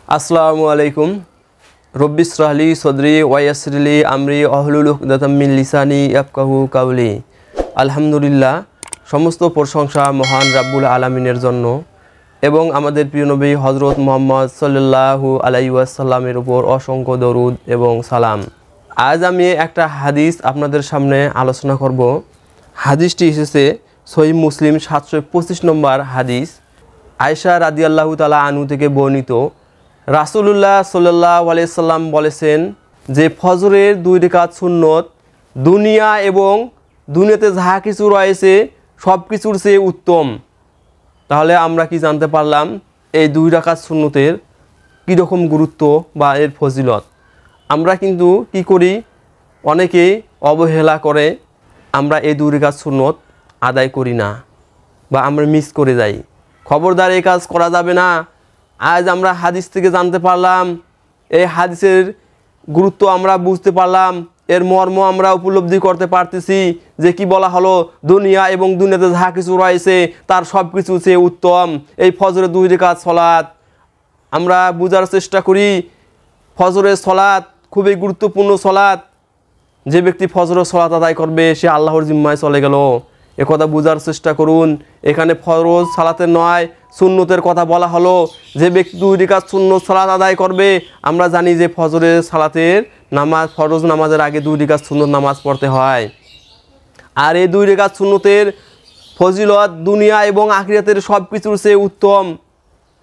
আসসালামু আলাইকুম। রব্বি ইশরাহলি সদরি ওয়া ইয়াসসিরলি আমরি ওয়াহলুল উকদাতাম মিন লিসানি ইয়াফকাহু কাওলি। আলহামদুলিল্লাহ, সমস্ত প্রশংসা মহান রাব্বুল আলামিনের জন্য এবং আমাদের প্রিয় নবী হযরত মুহাম্মদ সাল্লাল্লাহু আলাইহি ওয়াসাল্লামের উপর অসংখ্য দরুদ এবং সালাম। আজ আমি একটা হাদিস আপনাদের সামনে আলোচনা করব। হাদিসটি এসেছে সহিহ মুসলিম 725 নম্বর হাদিস। আয়েশা রাদিয়াল্লাহু তাআলা আনহু থেকে বর্ণিত, রাসূলুল্লাহ সাল্লাল্লাহু আলাইহি সাল্লাম বলেছেন যে ফজরের 2 রাকাত সুন্নত দুনিয়া এবং দুনিয়াতে যাহা কিছু রয়েছে সব কিছুর চেয়ে উত্তম। তাহলে আমরা কি জানতে পারলাম এই 2 রাকাত সুন্নতের কীরকম গুরুত্ব বা এর ফজিলত। আমরা কিন্তু কি করি, অনেকেই অবহেলা করে আমরা এই 2 রাকাত সুন্নত আদায় করি না বা আমরা মিস করে যাই। খবরদার এই কাজ করা যাবে না। আজ আমরা হাদিস থেকে জানতে পারলাম, এই হাদিসের গুরুত্ব আমরা বুঝতে পারলাম, এর মর্ম আমরা উপলব্ধি করতে পারতেছি যে কি বলা হলো, দুনিয়া এবং দুনিয়াতে যাহা কিছু রয়েছে তার সব কিছু চেয়ে উত্তম এই ফজরের 2 রাকাত সলাত। আমরা বোঝার চেষ্টা করি ফজরের সলাত খুবই গুরুত্বপূর্ণ সলাত। যে ব্যক্তি ফজরের সলাত আদায় করবে সে আল্লাহর জিম্মায় চলে গেল। একথা বোঝার চেষ্টা করুন। এখানে ফরজ সালাতের নয়, সুন্নতের কথা বলা হলো। যে ব্যক্তি 2 রাকাত সুন্নত সালাত আদায় করবে, আমরা জানি যে ফজরের সালাতের নামাজ, ফরজ নামাজের আগে 2 রাকাত সুন্নত নামাজ পড়তে হয়। আর এই 2 রাকাত সুন্নতের ফজিলত দুনিয়া এবং আখিরাতের সব কিছুর চেয়ে উত্তম।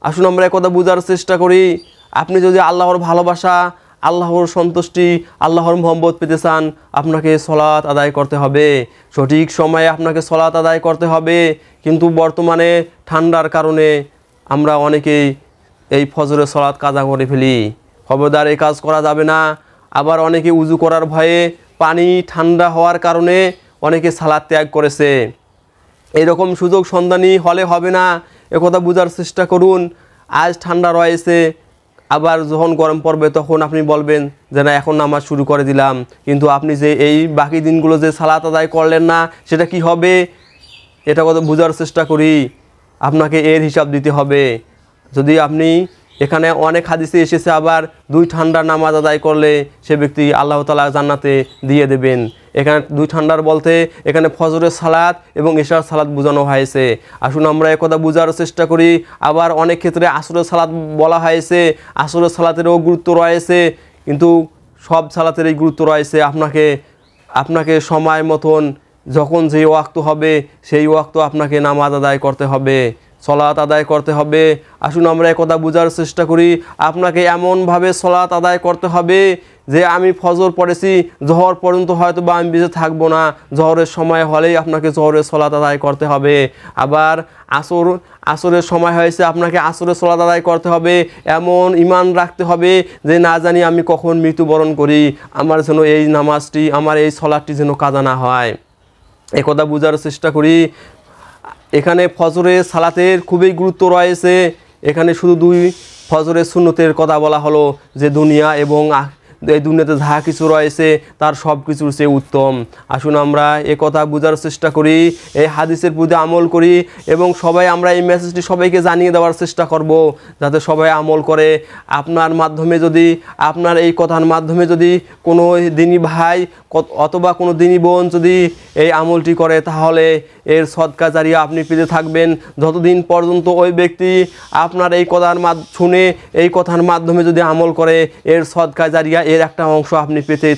আসুন আমরা একথা বোঝার চেষ্টা করি। আপনি যদি আল্লাহর ভালোবাসা, আল্লাহর সন্তুষ্টি, আল্লাহর মহব্বত পেতে চান, আপনাকে সলাত আদায় করতে হবে। সঠিক সময়ে আপনাকে সলাত আদায় করতে হবে। কিন্তু বর্তমানে ঠান্ডার কারণে আমরা অনেকেই এই ফজরের সলাত কাজা করে ফেলি। খবরদার এই কাজ করা যাবে না। আবার অনেকে উজু করার ভয়ে পানি ঠান্ডা হওয়ার কারণে অনেকে সালাত ত্যাগ করেছে। এরকম সুযোগ সন্ধানী হলে হবে না। একথা বোঝার চেষ্টা করুন। আজ ঠান্ডা রয়েছে, আবার যখন গরম পড়বে তখন আপনি বলবেন যে না এখন নামাজ শুরু করে দিলাম, কিন্তু আপনি যে এই বাকি দিনগুলো যে সালাত আদায় করলেন না সেটা কি হবে, এটা কথা বোঝার চেষ্টা করি। আপনাকে এর হিসাব দিতে হবে। যদি আপনি এখানে অনেক হাদিসে এসেছে আবার 2 ঠান্ডার নামাজ আদায় করলে সে ব্যক্তি আল্লাহ তাআলা জান্নাতে দিয়ে দেবেন। এখানে 2 ঠান্ডার বলতে এখানে ফজরের সালাত এবং এশার সালাত বোঝানো হয়েছে। আসুন আমরা একথা বোঝার চেষ্টা করি। আবার অনেক ক্ষেত্রে আসরের সালাত বলা হয়েছে, আসরের সালাতেরও গুরুত্ব রয়েছে, কিন্তু সব সালাতেরই গুরুত্ব রয়েছে। আপনাকে সময় মতন যখন যে ওয়াক্ত হবে সেই ওয়াক্ত আপনাকে নামাজ আদায় করতে হবে, সলাত আদায় করতে হবে। আসুন আমরা একথা বোঝার চেষ্টা করি। আপনাকে এমনভাবে সলাত আদায় করতে হবে যে আমি ফজর পড়েছি, জোহর পর্যন্ত হয়তো বা আমি বেঁচে থাকবো না, জোহরের সময় হলেই আপনাকে জোহরের সলাত আদায় করতে হবে। আবার আসরের সময় হয়েছে, আপনাকে আসরের সলাত আদায় করতে হবে। এমন ঈমান রাখতে হবে যে না জানি আমি কখন মৃত্যুবরণ করি, আমার যেন এই নামাজটি, আমার এই সলাতটি যেন কাজা না হয়। একথা বোঝার চেষ্টা করি। এখানে ফজরের সালাতের খুবই গুরুত্ব রয়েছে। এখানে শুধু 2 ফজরের সুন্নতের কথা বলা হলো যে দুনিয়া এবং এই দুনিয়াতে যাহা কিছু রয়েছে তার সব কিছুর চেয়ে উত্তম। আসুন আমরা একথা বোঝার চেষ্টা করি, এই হাদিসের প্রতি আমল করি এবং সবাই আমরা এই মেসেজটি সবাইকে জানিয়ে দেওয়ার চেষ্টা করব যাতে সবাই আমল করে। আপনার মাধ্যমে যদি, আপনার এই কথার মাধ্যমে যদি কোনো দিনী ভাই অথবা কোনো দিনী বোন যদি এই আমলটি করে তাহলে এর সদকা জারিয়া আপনি পেতে থাকবেন। যতদিন পর্যন্ত ওই ব্যক্তি আপনার এই কথার শুনে এই কথার মাধ্যমে যদি আমল করে এর সদকা জারিয়া এর একটা অংশ আপনি পেতেই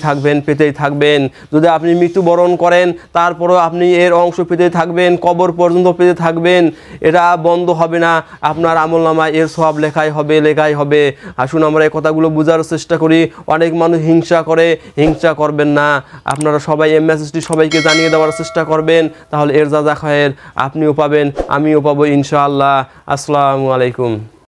থাকবেন। যদি আপনি মৃত্যুবরণ করেন তারপরেও আপনি এর অংশ পেতেই থাকবেন, কবর পর্যন্ত পেতে থাকবেন। এটা বন্ধ হবে না। আপনার আমলনামায় এর সওয়াব লেখাই হবে। আসুন আমরা এই কথাগুলো বোঝার চেষ্টা করি। অনেক মানুষ হিংসা করবেন না। আপনারা সবাই এই মেসেজটি সবাইকে জানিয়ে দেওয়ার চেষ্টা করবেন, তাহলে এর যা খায়ের আপনিও পাবেন, আমিও পাবো ইনশাআল্লাহ। আসসালামু আলাইকুম।